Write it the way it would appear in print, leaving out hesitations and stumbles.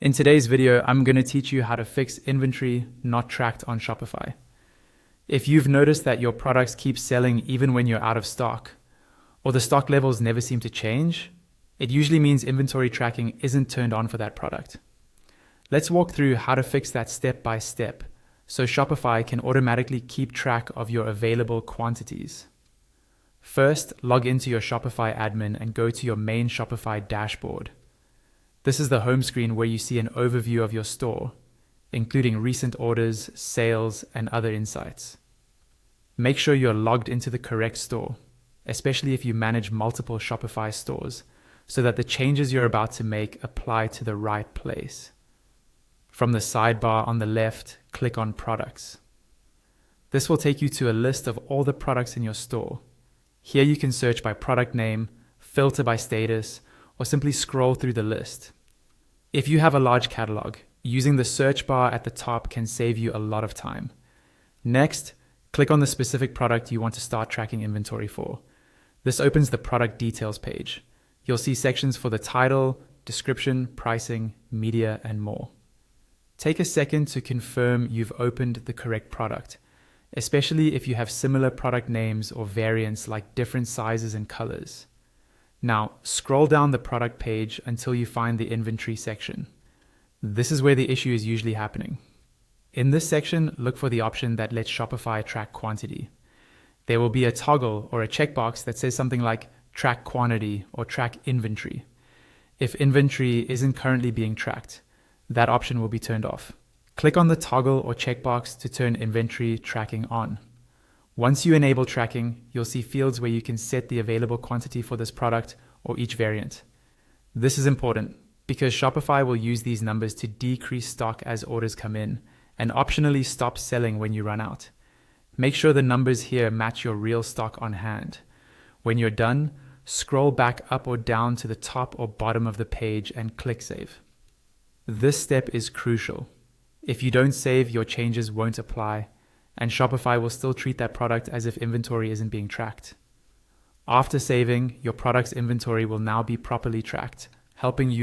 In today's video, I'm going to teach you how to fix inventory not tracked on Shopify. If you've noticed that your products keep selling even when you're out of stock, or the stock levels never seem to change, it usually means inventory tracking isn't turned on for that product. Let's walk through how to fix that step by step, so Shopify can automatically keep track of your available quantities. First, log into your Shopify admin and go to your main Shopify dashboard. This is the home screen where you see an overview of your store, including recent orders, sales, and other insights. Make sure you're logged into the correct store, especially if you manage multiple Shopify stores, so that the changes you're about to make apply to the right place. From the sidebar on the left, click on Products. This will take you to a list of all the products in your store. Here you can search by product name, filter by status, or simply scroll through the list. If you have a large catalog, using the search bar at the top can save you a lot of time. Next, click on the specific product you want to start tracking inventory for. This opens the product details page. You'll see sections for the title, description, pricing, media, and more. Take a second to confirm you've opened the correct product, especially if you have similar product names or variants like different sizes and colors. Now, scroll down the product page until you find the inventory section. This is where the issue is usually happening. In this section, look for the option that lets Shopify track quantity. There will be a toggle or a checkbox that says something like track quantity or track inventory. If inventory isn't currently being tracked, that option will be turned off. Click on the toggle or checkbox to turn inventory tracking on. Once you enable tracking, you'll see fields where you can set the available quantity for this product or each variant. This is important because Shopify will use these numbers to decrease stock as orders come in and optionally stop selling when you run out. Make sure the numbers here match your real stock on hand. When you're done, scroll back up or down to the top or bottom of the page and click Save. This step is crucial. If you don't save, your changes won't apply, and Shopify will still treat that product as if inventory isn't being tracked. After saving, your product's inventory will now be properly tracked, helping you